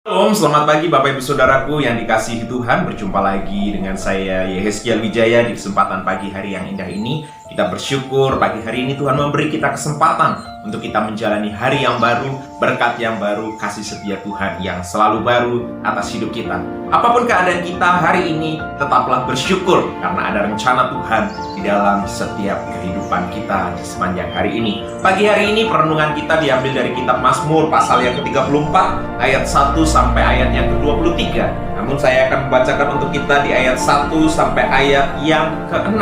Shalom, selamat pagi Bapak Ibu Saudaraku yang dikasihi Tuhan. Berjumpa lagi dengan saya Yehezkiel Wijaya di kesempatan pagi hari yang indah ini. Kita bersyukur pagi hari ini Tuhan memberi kita kesempatan untuk kita menjalani hari yang baru, berkat yang baru, kasih setia Tuhan yang selalu baru atas hidup kita. Apapun keadaan kita hari ini, tetaplah bersyukur karena ada rencana Tuhan di dalam setiap kehidupan kita di sepanjang hari ini. Pagi hari ini perenungan kita diambil dari kitab Mazmur pasal yang ke-34 ayat 1 sampai ayat yang ke-23. Namun saya akan membacakan untuk kita di ayat 1 sampai ayat yang ke-6.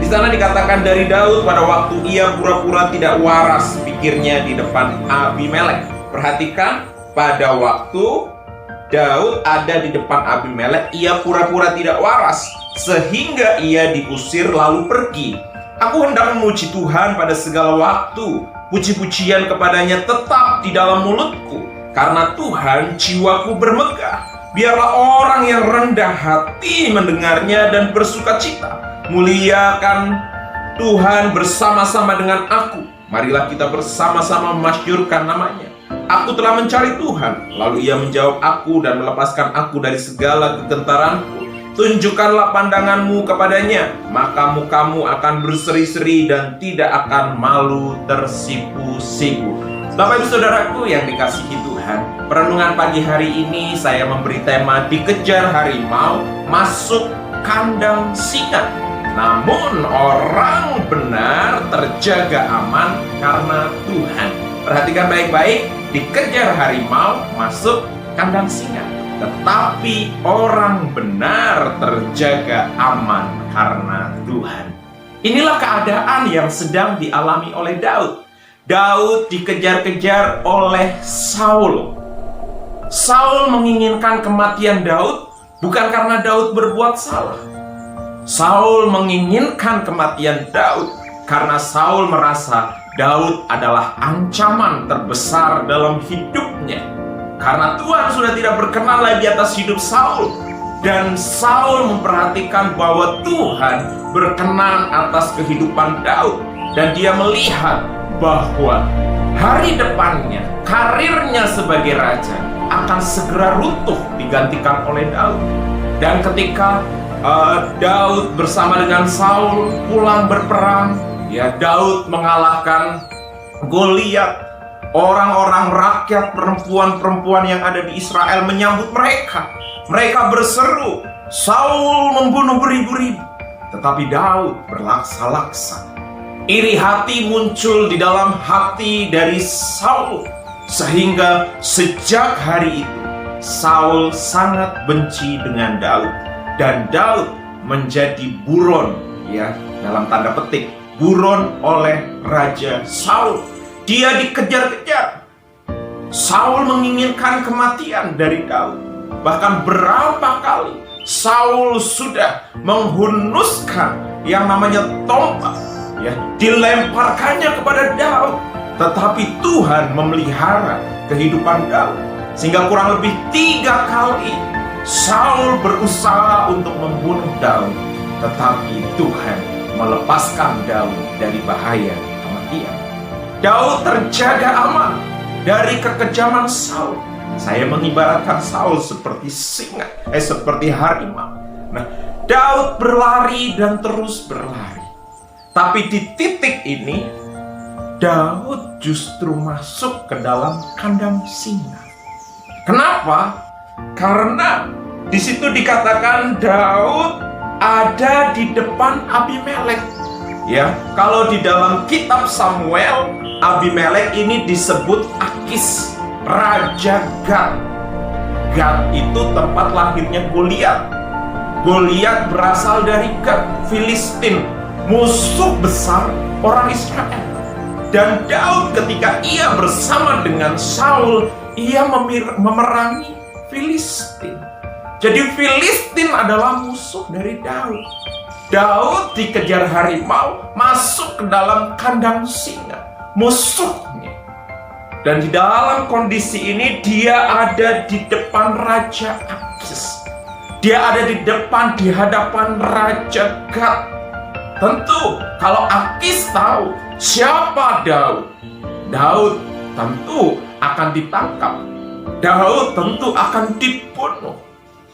Di sana dikatakan dari Daud pada waktu ia pura-pura tidak waras pikirnya di depan Abimelek. Perhatikan, pada waktu Daud ada di depan Abimelek, ia pura-pura tidak waras sehingga ia diusir lalu pergi. Aku hendak memuji Tuhan pada segala waktu, puji-pujian kepadanya tetap di dalam mulutku. Karena Tuhan jiwaku bermegah. Biarlah orang yang rendah hati mendengarnya dan bersukacita. Muliakan Tuhan bersama-sama dengan aku. Marilah kita bersama-sama memasyurkan namanya. Aku telah mencari Tuhan, lalu ia menjawab aku dan melepaskan aku dari segala kegentaranku. Tunjukkanlah pandanganmu kepadanya, maka mukamu akan berseri-seri dan tidak akan malu tersipu-sipu. Bapak Ibu Saudaraku yang dikasihi Tuhan, perenungan pagi hari ini saya memberi tema dikejar harimau, masuk kandang singa. Namun orang benar terjaga aman karena Tuhan. Perhatikan baik-baik, dikejar harimau, masuk kandang singa. Tetapi orang benar terjaga aman karena Tuhan. Inilah keadaan yang sedang dialami oleh Daud. Daud dikejar-kejar oleh Saul. Saul menginginkan kematian Daud bukan karena Daud berbuat salah. Saul menginginkan kematian Daud karena Saul merasa Daud adalah ancaman terbesar dalam hidupnya. Karena Tuhan sudah tidak berkenan lagi atas hidup Saul, dan Saul memperhatikan bahwa Tuhan berkenan atas kehidupan Daud, dan dia melihat bahwa hari depannya, karirnya sebagai raja akan segera runtuh digantikan oleh Daud. Dan ketika Daud bersama dengan Saul pulang berperang, ya, Daud mengalahkan Goliat. Orang-orang rakyat perempuan-perempuan yang ada di Israel menyambut mereka. Mereka berseru, Saul membunuh beribu-ribu, tetapi Daud berlaksa-laksa. Iri hati muncul di dalam hati dari Saul, sehingga sejak hari itu Saul sangat benci dengan Daud. Dan Daud menjadi buron, ya, dalam tanda petik, buron oleh Raja Saul. Dia dikejar-kejar. Saul menginginkan kematian dari Daud. Bahkan berapa kali Saul sudah menghunuskan yang namanya tombak, ya, dilemparkannya kepada Daud. Tetapi Tuhan memelihara kehidupan Daud. Sehingga kurang lebih 3 kali Saul berusaha untuk membunuh Daud, tetapi Tuhan melepaskan Daud dari bahaya kematian. Daud terjaga aman dari kekejaman Saul. Saya mengibaratkan Saul seperti singa, seperti harimau. Nah, Daud berlari dan terus berlari. Tapi di titik ini, Daud justru masuk ke dalam kandang singa. Kenapa? Karena di situ dikatakan Daud ada di depan Abimelek. Ya, kalau di dalam kitab Samuel, Abimelek ini disebut Akis, Raja Gat. Gat itu tempat lahirnya Goliat. Goliat berasal dari Gat, Filistin, musuh besar orang Israel. Dan Daud ketika ia bersama dengan Saul, ia memerangi Filistin. Jadi Filistin adalah musuh dari Daud. Daud dikejar harimau, masuk ke dalam kandang singa, musuhnya. Dan di dalam kondisi ini dia ada di depan Raja Akis. Dia ada di hadapan Raja Gat. Tentu kalau Akis tahu siapa Daud, Daud tentu akan ditangkap. Daud tentu akan dibunuh.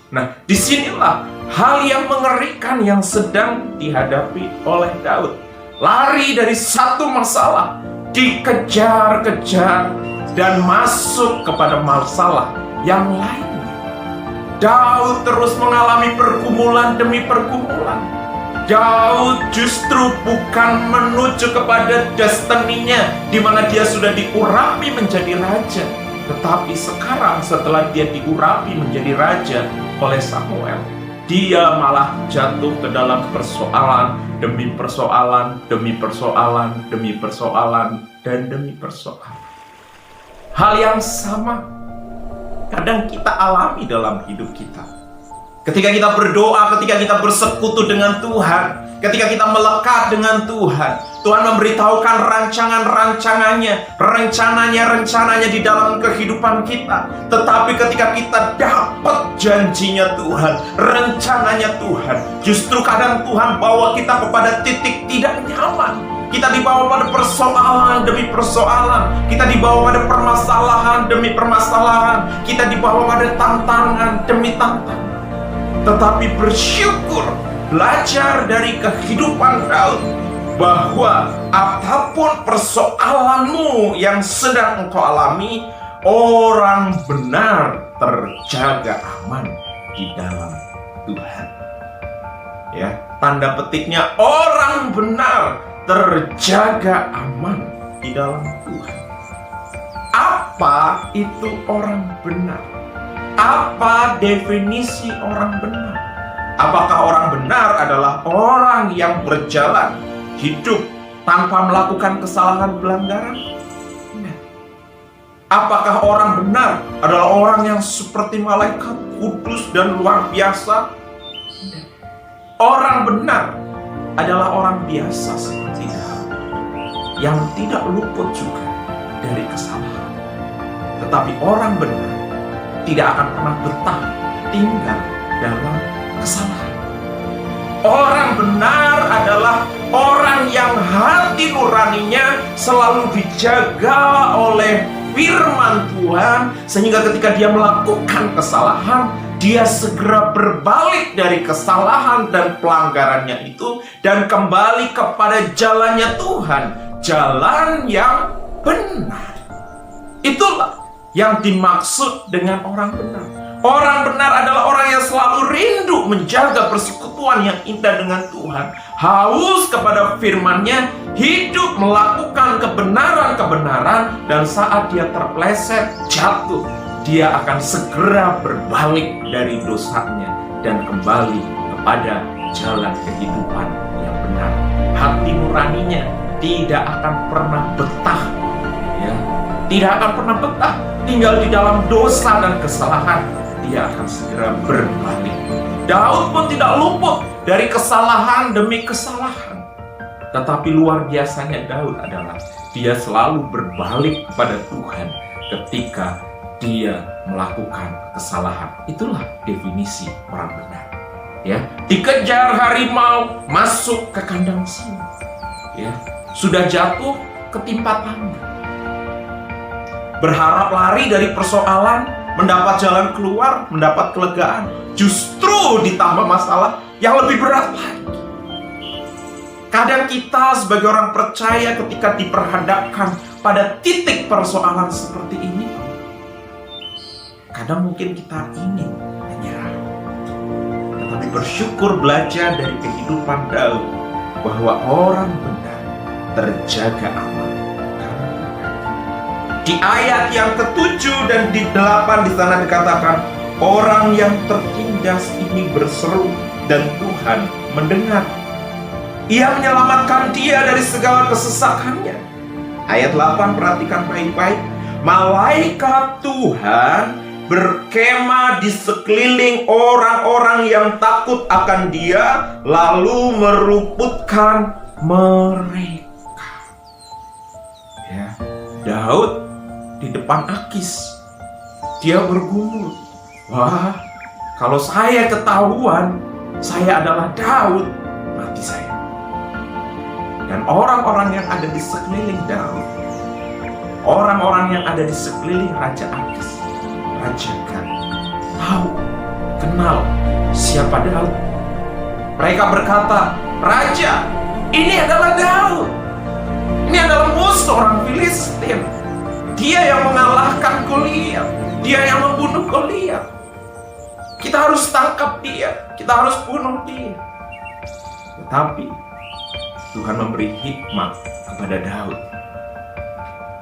Nah, disinilah hal yang mengerikan yang sedang dihadapi oleh Daud. Lari dari satu masalah, dikejar-kejar, dan masuk kepada masalah yang lain. Daud terus mengalami pergumulan demi pergumulan. Daud justru bukan menuju kepada destininya, di mana dia sudah diurapi menjadi raja. Tetapi sekarang setelah dia diurapi menjadi raja oleh Samuel, dia malah jatuh ke dalam persoalan demi persoalan, demi persoalan, demi persoalan, dan demi persoalan. Hal yang sama kadang kita alami dalam hidup kita. Ketika kita berdoa, ketika kita bersekutu dengan Tuhan, ketika kita melekat dengan Tuhan, Tuhan memberitahukan rencananya di dalam kehidupan kita. Tetapi ketika kita dapat janjinya Tuhan, rencananya Tuhan, justru kadang Tuhan bawa kita kepada titik tidak nyaman. Kita dibawa pada persoalan demi persoalan. Kita dibawa pada permasalahan demi permasalahan. Kita dibawa pada tantangan demi tantangan. Tetapi bersyukur, belajar dari kehidupan Daud, bahwa apapun persoalanmu yang sedang engkau alami, orang benar terjaga aman di dalam Tuhan. Ya, tanda petiknya orang benar terjaga aman di dalam Tuhan. Apa itu orang benar? Apa definisi orang benar? Apakah orang benar adalah orang yang berjalan hidup tanpa melakukan kesalahan pelanggaran? Apakah orang benar adalah orang yang seperti malaikat kudus dan luar biasa? Orang benar adalah orang biasa seperti Daud, yang tidak luput juga dari kesalahan. Tetapi orang benar tidak akan pernah betah tinggal dalam kesalahan. Orang benar adalah orang yang hati nuraninya selalu dijaga oleh firman Tuhan, sehingga ketika dia melakukan kesalahan, dia segera berbalik dari kesalahan dan pelanggarannya itu dan kembali kepada jalannya Tuhan, jalan yang benar. Itulah yang dimaksud dengan orang benar. Orang benar adalah orang yang selalu rindu menjaga persekutuan yang indah dengan Tuhan, haus kepada firman-Nya, hidup melakukan kebenaran-kebenaran, dan saat dia terpleset, jatuh, dia akan segera berbalik dari dosanya dan kembali kepada jalan kehidupan yang benar. Hati nuraninya tidak akan pernah betah, ya, tidak akan pernah betah tinggal di dalam dosa dan kesalahan. Dia akan segera berbalik. Daud pun tidak luput dari kesalahan demi kesalahan. Tetapi luar biasanya Daud adalah dia selalu berbalik kepada Tuhan ketika dia melakukan kesalahan. Itulah definisi orang benar. Ya, dikejar harimau, masuk ke kandang singa. Ya, sudah jatuh ketimpa tangga. Berharap lari dari persoalan, mendapat jalan keluar, mendapat kelegaan, justru ditambah masalah yang lebih berat lagi. Kadang kita sebagai orang percaya ketika diperhadapkan pada titik persoalan seperti ini, kadang mungkin kita ingin menyerah. Tetapi bersyukur belajar dari kehidupan Daud bahwa orang benar terjaga aman. Di ayat yang ke-7 dan di 8 di sana dikatakan, orang yang tertindas ini berseru dan Tuhan mendengar. Ia menyelamatkan dia dari segala kesesakannya. Ayat 8 perhatikan baik-baik. Malaikat Tuhan berkemah di sekeliling orang-orang yang takut akan dia, lalu meruputkan mereka. Ya, Daud di depan Akis, dia bergumul, wah, kalau saya ketahuan saya adalah Daud, mati saya. Dan orang-orang yang ada di sekeliling Daud, orang-orang yang ada di sekeliling Raja Akis, Raja Gad tahu, kenal siapa Daud. Mereka berkata, "Raja, ini adalah Daud. Ini adalah musuh orang Filistin. Dia yang mengalahkan Goliat. Dia yang membunuh Goliat. Kita harus tangkap dia. Kita harus bunuh dia." Tetapi Tuhan memberi hikmat kepada Daud.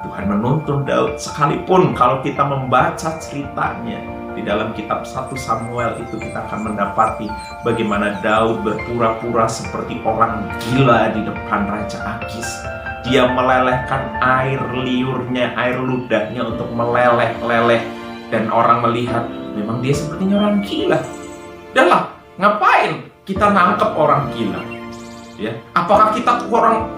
Tuhan menuntun Daud, sekalipun kalau kita membaca ceritanya di dalam kitab 1 Samuel itu, kita akan mendapati bagaimana Daud berpura-pura seperti orang gila di depan Raja Akis. Dia melelehkan air liurnya, air ludahnya untuk meleleh-leleh, dan orang melihat memang dia sepertinya orang gila. Udahlah, ngapain kita nangkep orang gila? Ya, apakah kita kurang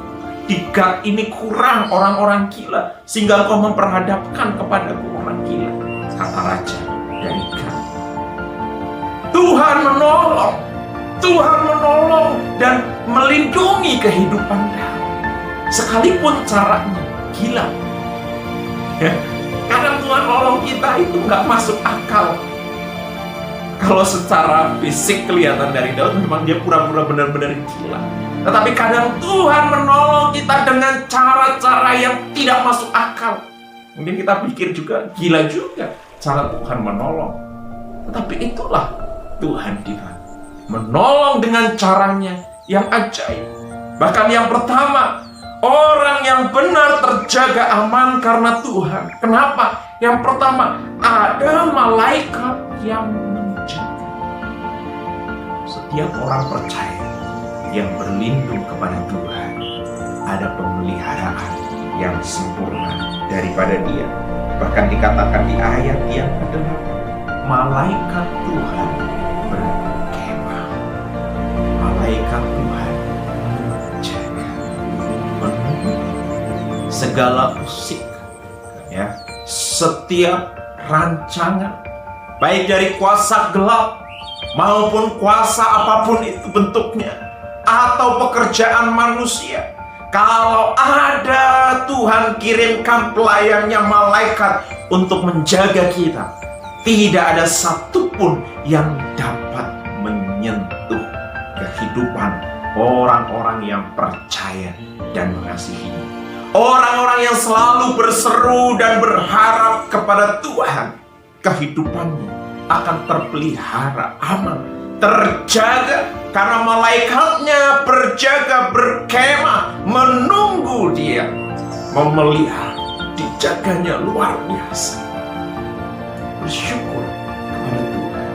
di Gad ini kurang orang-orang gila sehingga engkau memperhadapkan kepadaku orang gila? Kata raja dari Gad. Tuhan menolong dan melindungi kehidupan Daud, sekalipun caranya gila. Ya, kadang Tuhan nolong kita itu nggak masuk akal. Kalau secara fisik kelihatan dari Daud memang dia pura-pura benar-benar gila. Tetapi kadang Tuhan menolong kita dengan cara-cara yang tidak masuk akal. Mungkin kita pikir juga gila juga cara Tuhan menolong. Tetapi itulah Tuhan kita, menolong dengan caranya yang ajaib. Bahkan yang pertama, orang yang benar terjaga aman karena Tuhan. Kenapa? Yang pertama, ada malaikat yang menjaga. Setiap orang percaya yang berlindung kepada Tuhan, ada pemeliharaan yang sempurna daripada dia. Bahkan dikatakan di ayat yang ke-8, malaikat Tuhan berkemah. Malaikat Tuhan menjaga, menunggu segala usik, ya, setiap rancangan, baik dari kuasa gelap maupun kuasa apapun itu bentuknya, atau pekerjaan manusia. Kalau ada Tuhan kirimkan pelayannya malaikat untuk menjaga kita, tidak ada satupun yang dapat menyentuh kehidupan orang-orang yang percaya dan mengasihi. Orang-orang yang selalu berseru dan berharap kepada Tuhan, kehidupannya akan terpelihara aman, terjaga, karena malaikatnya berjaga, berkemah, menunggu dia, memelihara, dijaganya luar biasa. Bersyukur kepada Tuhan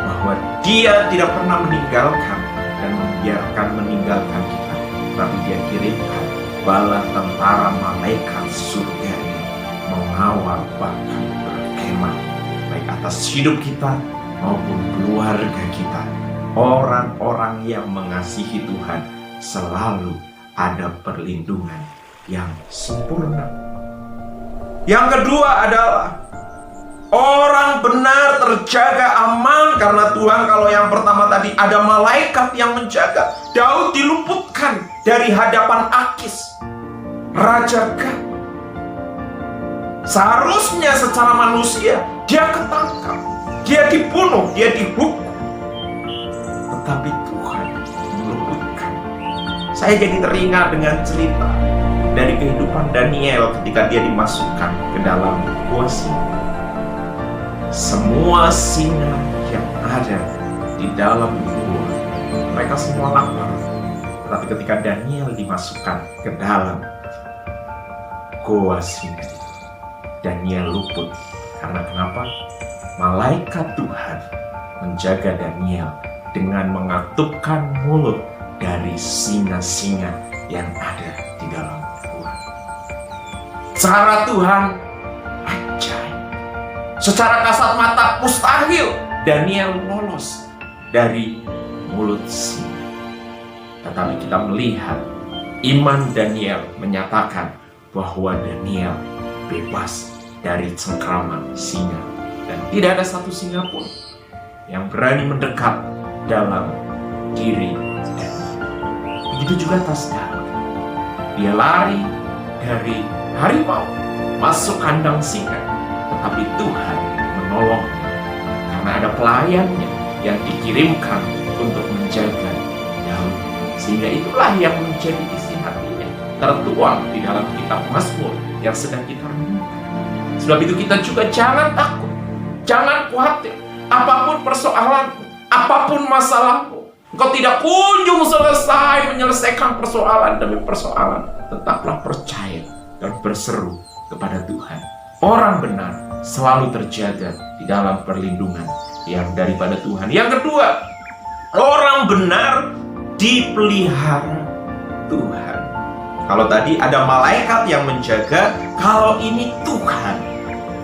bahwa dia tidak pernah meninggalkan dan membiarkan meninggalkan kita, tapi dia kirimkan bala tentara malaikat surganya mengawal, bahkan berkemah baik atas hidup kita maupun keluarga kita. Orang-orang yang mengasihi Tuhan selalu ada perlindungan yang sempurna. Yang kedua adalah orang benar terjaga aman karena Tuhan. Kalau yang pertama tadi ada malaikat yang menjaga. Daud diluputkan dari hadapan Akis, Raja Gad. Seharusnya secara manusia dia ketangkap, dia dibunuh, dia dihukum. Tetapi Tuhan meluputkan. Saya jadi teringat dengan cerita dari kehidupan Daniel ketika dia dimasukkan ke dalam gua singa. Semua singa yang ada di dalam gua, mereka semua lapar. Tetapi ketika Daniel dimasukkan ke dalam gua singa, Daniel luput. Karena kenapa? Malaikat Tuhan menjaga Daniel dengan mengatupkan mulut dari singa-singa yang ada di dalam gua. Cara Tuhan ajaib. Secara kasat mata mustahil Daniel lolos dari mulut singa. Tetapi kita melihat iman Daniel menyatakan bahwa Daniel bebas dari cengkraman singa. Dan tidak ada satu singa pun yang berani mendekat dalam diri Daniel. Begitu juga atas Daud. Dia lari dari harimau masuk kandang singa, tetapi Tuhan menolongnya. Karena ada pelayannya yang dikirimkan untuk menjaga Daud. Sehingga itulah yang menjadi isi hatinya, tertuang di dalam kitab Mazmur yang sedang kita renungkan. Sebab itu kita juga jangan takut, jangan khawatir. Apapun persoalanmu, apapun masalahmu, engkau tidak kunjung selesai menyelesaikan persoalan demi persoalan. Tetaplah percaya dan berseru kepada Tuhan. Orang benar selalu terjaga di dalam perlindungan yang daripada Tuhan. Yang kedua, orang benar dipelihara Tuhan. Kalau tadi ada malaikat yang menjaga, kalau ini Tuhan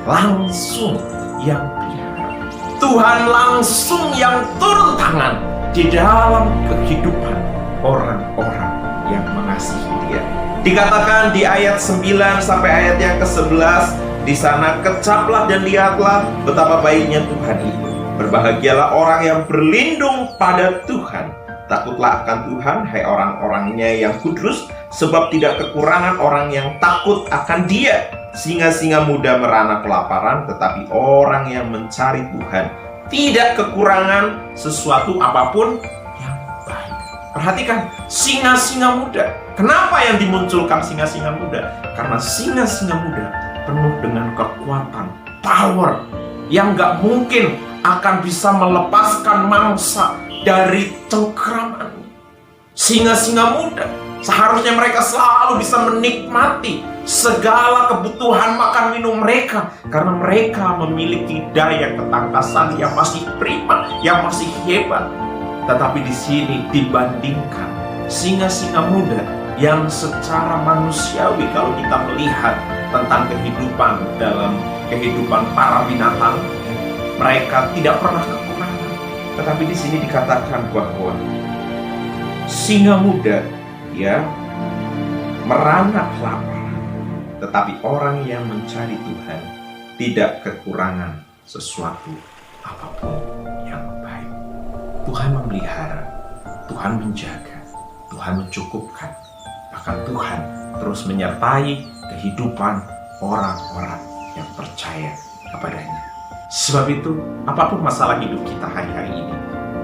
langsung yang pelihara. Tuhan langsung yang turun tangan di dalam kehidupan orang-orang yang mengasihi Dia. Dikatakan di ayat 9 sampai ayat yang ke-11, di sana kecaplah dan lihatlah betapa baiknya Tuhan itu. Berbahagialah orang yang berlindung pada Tuhan. Takutlah akan Tuhan, hai orang-orangnya yang kudus, sebab tidak kekurangan orang yang takut akan Dia. Singa-singa muda merana kelaparan, tetapi orang yang mencari Tuhan tidak kekurangan sesuatu apapun yang baik. Perhatikan, singa-singa muda. Kenapa yang dimunculkan singa-singa muda? Karena singa-singa muda penuh dengan kekuatan, power, yang gak mungkin akan bisa melepaskan mangsa dari cengkramannya. Singa-singa muda seharusnya mereka selalu bisa menikmati segala kebutuhan makan minum mereka, karena mereka memiliki daya ketangkasan yang masih prima, yang masih hebat. Tetapi di sini dibandingkan singa-singa muda yang secara manusiawi, kalau kita melihat tentang kehidupan dalam kehidupan para binatang, mereka tidak pernah kekurangan. Tetapi di sini dikatakan bahwa singa muda merana kelaparan, tetapi orang yang mencari Tuhan tidak kekurangan sesuatu apapun yang baik. Tuhan memelihara, Tuhan menjaga, Tuhan mencukupkan. Bahkan Tuhan terus menyertai kehidupan orang-orang yang percaya kepadanya. Sebab itu, apapun masalah hidup kita hari-hari ini,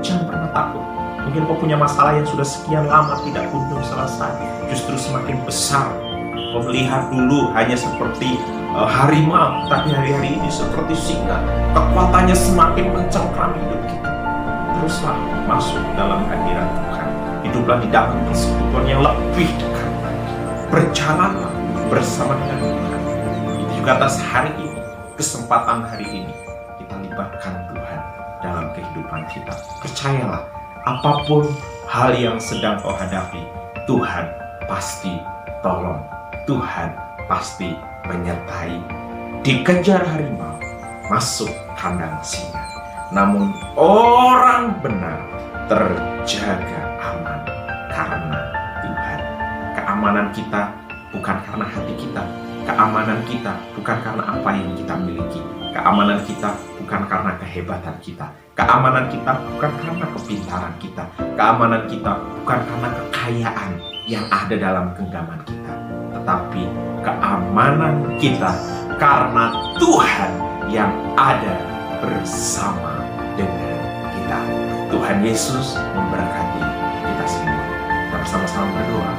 jangan pernah takut. Mungkin kau punya masalah yang sudah sekian lama tidak kunjung selesai, justru semakin besar. Kau melihat dulu hanya seperti harimau, tapi hari-hari ini seperti singa. Kekuatannya semakin mencengkram hidup kita. Teruslah masuk dalam hadirat Tuhan. Hiduplah di dalam persekutuan yang lebih dekat lagi. Berjalanlah bersama dengan Tuhan. Itu juga atas hari ini, kesempatan hari ini, kita libatkan Tuhan dalam kehidupan kita. Percayalah, apapun hal yang sedang kau hadapi, Tuhan pasti tolong. Tuhan pasti menyertai. Dikejar harimau, masuk kandang singa. Namun orang benar terjaga aman karena Tuhan. Keamanan kita bukan karena hati kita. Keamanan kita bukan karena apa yang kita miliki. Keamanan kita bukan karena kehebatan kita. Keamanan kita bukan karena kepintaran kita. Keamanan kita bukan karena kekayaan yang ada dalam genggaman kita. Tetapi keamanan kita karena Tuhan yang ada bersama dengan kita. Tuhan Yesus memberkati kita semua. Kita bersama-sama berdoa.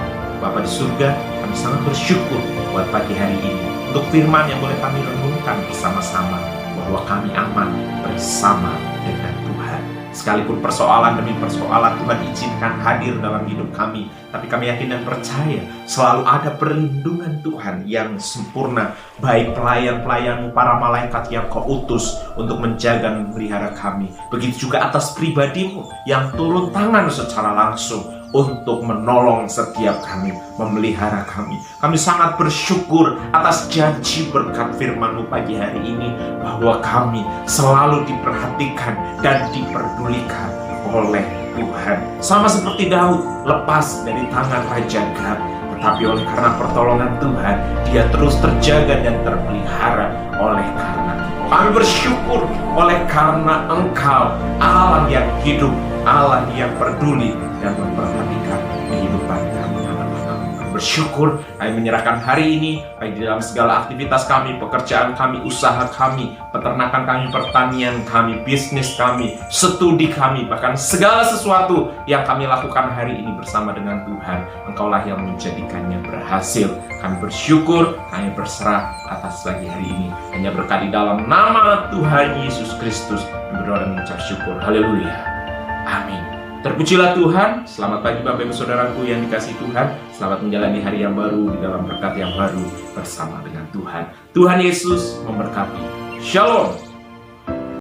Bapa di surga, kami sangat bersyukur buat pagi hari ini untuk firman yang boleh kami renungkan bersama-sama, bahwa kami aman bersama dengan Tuhan. Sekalipun persoalan demi persoalan Tuhan izinkan hadir dalam hidup kami, tapi kami yakin dan percaya selalu ada perlindungan Tuhan yang sempurna, baik pelayan-pelayan-Mu, para malaikat yang Kau utus untuk menjaga dan memelihara kami. Begitu juga atas pribadi-Mu yang turun tangan secara langsung untuk menolong setiap kami, memelihara kami. Kami sangat bersyukur atas janji berkat firman-Mu pagi hari ini, bahwa kami selalu diperhatikan dan diperdulikan oleh Tuhan. Sama seperti Daud lepas dari tangan Raja Gad, tetapi oleh karena pertolongan Tuhan, dia terus terjaga dan terpelihara oleh karena kita. Kami bersyukur oleh karena Engkau, Allah yang hidup, Allah yang peduli dan memperhatikan kehidupan kami. bersyukur, kami menyerahkan hari ini, baik di dalam segala aktivitas kami, pekerjaan kami, usaha kami, peternakan kami, pertanian kami, bisnis kami, studi kami, bahkan segala sesuatu yang kami lakukan hari ini bersama dengan Tuhan. Engkaulah yang menjadikannya berhasil. Kami bersyukur, kami berserah atas pagi hari ini. Hanya berkat di dalam nama Tuhan Yesus Kristus, kami berdoa dan mengucap syukur. Haleluya. Amin. Terpujilah Tuhan. Selamat pagi Bapak Ibu Saudaraku yang dikasihi Tuhan. Selamat menjalani hari yang baru di dalam berkat yang baru bersama dengan Tuhan. Tuhan Yesus memberkati. Shalom.